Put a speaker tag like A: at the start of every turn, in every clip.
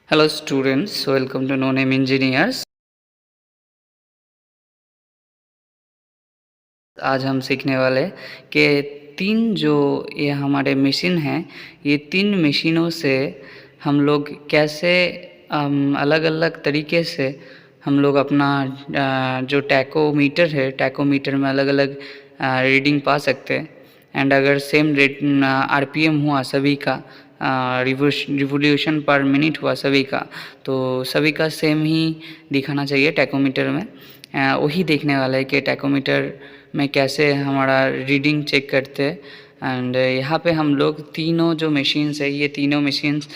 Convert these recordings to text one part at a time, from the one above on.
A: Hello students, welcome to No Name Engineers। आज हम सीखने वाले कि तीन जो ये हमारे मशीन हैं, ये तीन मशीनों से हम लोग कैसे अलग अलग तरीके से हम लोग अपना जो टैकोमीटर है, टैकोमीटर में अलग अलग रीडिंग पा सकते हैं। एंड अगर सेम रेट आरपीएम हुआ सभी का, रिवोल्यूशन पर मिनट हुआ सभी का, तो सभी का सेम ही दिखाना चाहिए टैकोमीटर में। वही देखने वाला है कि टैकोमीटर में कैसे हमारा रीडिंग चेक करते हैं। एंड यहाँ पे हम लोग तीनों जो मशीन्स है, ये तीनों मशीन्स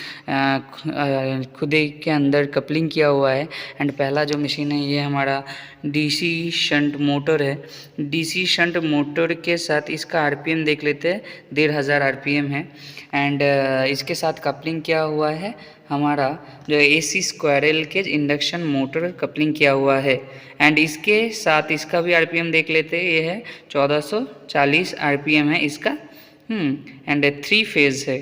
A: खुद ही के अंदर कपलिंग किया हुआ है। एंड पहला जो मशीन है ये हमारा डीसी शंट मोटर है। डीसी शंट मोटर के साथ इसका आरपीएम देख लेते हैं, 1500 आरपीएम है। एंड इसके साथ कपलिंग किया हुआ है हमारा जो एसी स्क्वायरल के इंडक्शन मोटर कपलिंग किया हुआ है। एंड इसके साथ इसका भी आरपीएम देख लेते हैं, ये है 1440 आरपीएम है इसका। एंड 3 फेज़ है,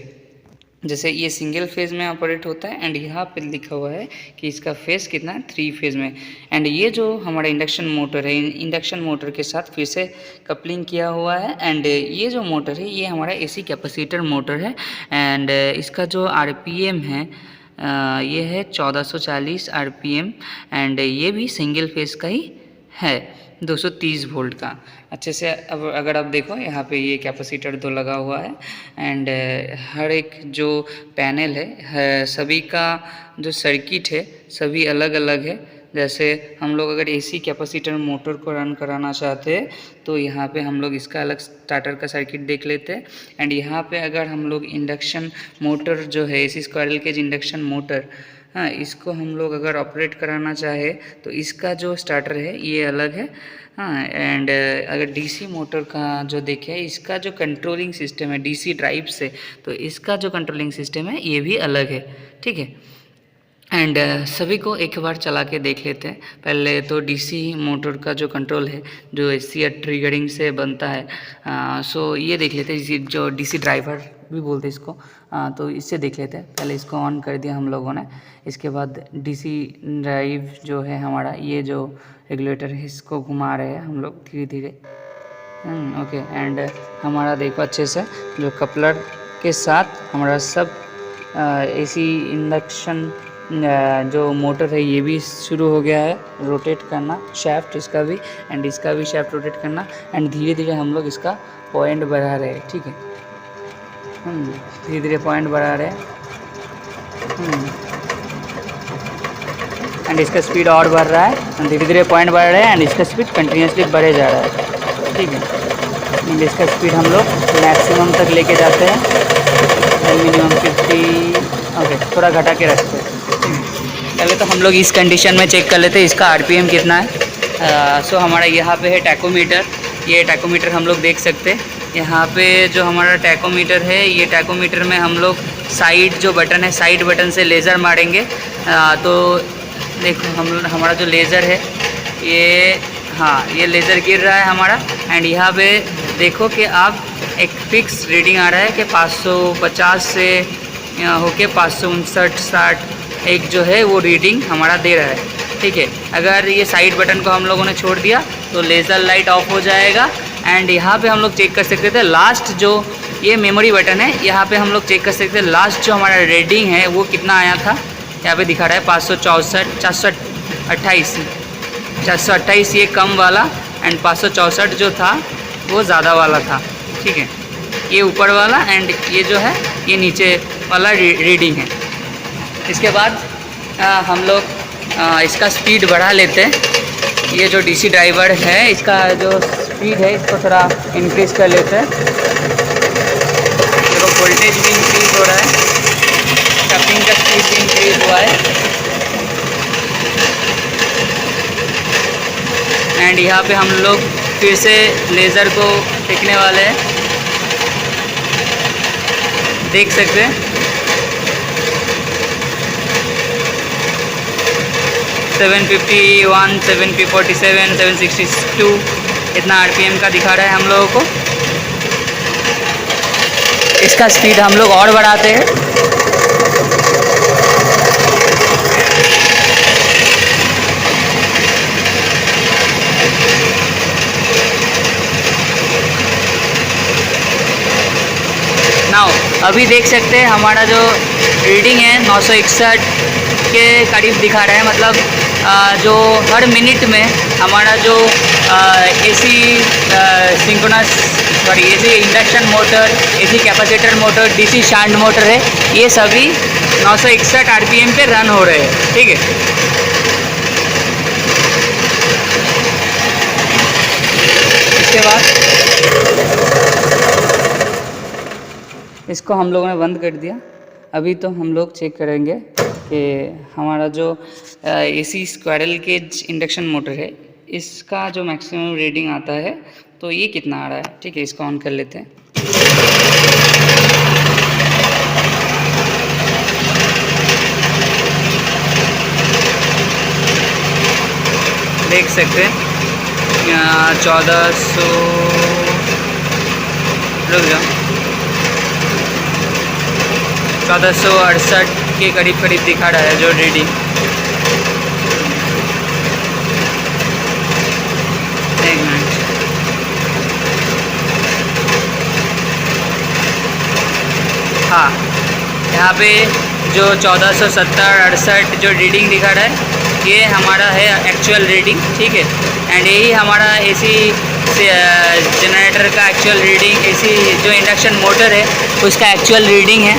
A: जैसे ये सिंगल फेज़ में ऑपरेट होता है। एंड यहाँ पे लिखा हुआ है कि इसका फेज़ कितना है, 3 फेज़ में। एंड ये जो हमारा इंडक्शन मोटर है, इंडक्शन मोटर के साथ फिर से कपलिंग किया हुआ है। एंड ये जो मोटर है ये हमारा एसी कैपेसिटर मोटर है। एंड इसका जो आरपीएम है ये है 1440 आरपीएम। एंड ये भी सिंगल फेज़ का ही है, 230 वोल्ट का। अच्छे से अब अगर आप देखो यहाँ पे ये कैपेसिटर तो लगा हुआ है। एंड हर एक जो पैनल है सभी का जो सर्किट है सभी अलग अलग है। जैसे हम लोग अगर एसी कैपेसिटर मोटर को रन कराना चाहते हैं तो यहाँ पे हम लोग इसका अलग स्टार्टर का सर्किट देख लेते हैं। एंड यहाँ पे अगर हम लोग इंडक्शन मोटर जो है AC squirrel cage induction motor, हाँ, इसको हम लोग अगर ऑपरेट कराना चाहे तो इसका जो स्टार्टर है ये अलग है। हाँ, एंड अगर डीसी मोटर का जो देखें, इसका जो कंट्रोलिंग सिस्टम है डीसी ड्राइव से, तो इसका जो कंट्रोलिंग सिस्टम है ये भी अलग है, ठीक है। एंड सभी को एक बार चला के देख लेते हैं। पहले तो डीसी मोटर का जो कंट्रोल है जो एसी ट्रिगरिंग से बनता है, सो ये देख लेते हैं, जो डीसी ड्राइवर भी बोलते हैं इसको। तो इससे देख लेते हैं। पहले इसको ऑन कर दिया हम लोगों ने, इसके बाद डीसी ड्राइव जो है हमारा, ये जो रेगुलेटर है इसको घुमा रहे हैं हम लोग धीरे धीरे। ओके। एंड हमारा देखो अच्छे से जो कपलर के साथ हमारा सब एसी इंडक्शन जो मोटर है ये भी शुरू हो गया है रोटेट करना, शाफ्ट इसका भी एंड इसका भी शाफ्ट रोटेट करना। एंड धीरे धीरे हम लोग इसका पॉइंट बढ़ा रहे हैं, ठीक है। धीरे धीरे पॉइंट बढ़ा रहे हैं। एंड इसका स्पीड और बढ़ रहा है, धीरे धीरे पॉइंट बढ़ रहे हैं एंड इसका स्पीड कंटिन्यूसली बढ़े जा रहा है, ठीक है। एंड इसका स्पीड हम लोग मैक्सिमम तक लेके जाते हैं, मिनिमम 50। ओके, थोड़ा घटा के रखते हैं। पहले तो हम लोग इस कंडीशन में चेक कर लेते हैं इसका आरपीएम कितना है। सो हमारा यहाँ पे है टैकोमीटर, ये टैकोमीटर हम लोग देख सकते हैं। यहाँ पे जो हमारा टैकोमीटर है, ये टैकोमीटर में हम लोग साइड जो बटन है, साइड बटन से लेज़र मारेंगे। तो देखो हमारा जो लेज़र है ये, हाँ, ये लेज़र गिर रहा है हमारा। एंड यहाँ पे देखो कि आप एक फिक्स रीडिंग आ रहा है कि 550 से होके 559-60 एक जो है वो रीडिंग हमारा दे रहा है, ठीक है। अगर ये साइड बटन को हम लोगों ने छोड़ दिया तो लेज़र लाइट ऑफ हो जाएगा। एंड यहाँ पे हम लोग चेक कर सकते थे लास्ट जो ये मेमोरी बटन है, यहाँ पे हम लोग चेक कर सकते थे लास्ट जो हमारा रीडिंग है वो कितना आया था। यहाँ पे दिखा रहा है 428 ये कम वाला एंड 564 जो था वो ज़्यादा वाला था, ठीक है। ये ऊपर वाला एंड ये जो है ये नीचे वाला रीडिंग है। इसके बाद हम लोग इसका स्पीड बढ़ा लेते हैं। ये जो डीसी ड्राइवर है इसका जो स्पीड है इसको थोड़ा इंक्रीज़ कर लेते हैं। देखो वोल्टेज भी इंक्रीज़ हो रहा है, कपलिंग का स्पीड भी इंक्रीज़ हुआ है। एंड यहाँ पे हम लोग फिर से लेज़र को टिकने वाले हैं, देख सकते हैं। 751, 747, 762 इतना आरपीएम का दिखा रहा है हम लोगों को। इसका स्पीड हम लोग और बढ़ाते हैं। अभी देख सकते हैं हमारा जो रीडिंग है 961 के करीब दिखा रहा है। मतलब जो हर मिनट में हमारा जो AC AC induction motor, AC capacitor motor, DC shunt motor है, ये सभी 961 आरपीएम पे रन हो रहे हैं। ठीक है, इसके बाद इसको हम लोगों ने बंद कर दिया। अभी तो हम लोग चेक करेंगे कि हमारा जो AC squirrel cage induction motor है, इसका जो मैक्सिमम रीडिंग आता है तो ये कितना आ रहा है। ठीक है, इसको ऑन कर लेते हैं। देख सकते हैं 1400 रुक जाओ 1468 के करीब दिखा रहा है जो रीडिंग। एक मिनट, हाँ, यहाँ पे जो 1470-68 जो रीडिंग दिखा रहा है, ये हमारा है एक्चुअल रीडिंग। ठीक है, एंड यही हमारा एसी जनरेटर का एक्चुअल रीडिंग, एसी जो इंडक्शन मोटर है उसका एक्चुअल रीडिंग है।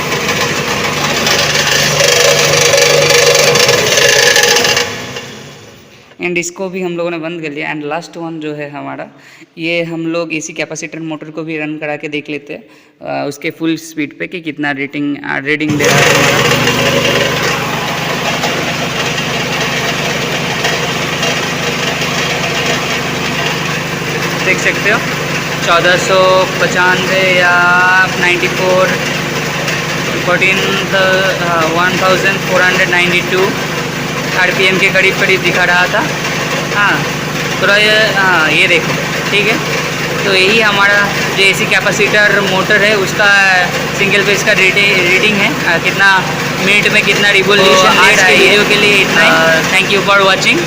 A: एंड इसको भी हम लोगों ने बंद कर लिया। एंड लास्ट वन जो है हमारा, ये हम लोग एसी कैपेसिटर मोटर को भी रन करा के देख लेते हैं उसके फुल स्पीड पे कि कितना रीडिंग दे रहा है हमारा। देख सकते हो 1495 या 94 1492 आरपीएम के करीब दिखा रहा था। हाँ, थोड़ा ये देखो। ठीक है, तो यही हमारा जो एसी कैपेसिटर मोटर है उसका सिंगल फेज का रीडिंग है, कितना मिनट में कितना रिवोल्यूशन ले रहा है। वीडियो के लिए इतना ही। Thank you for watching.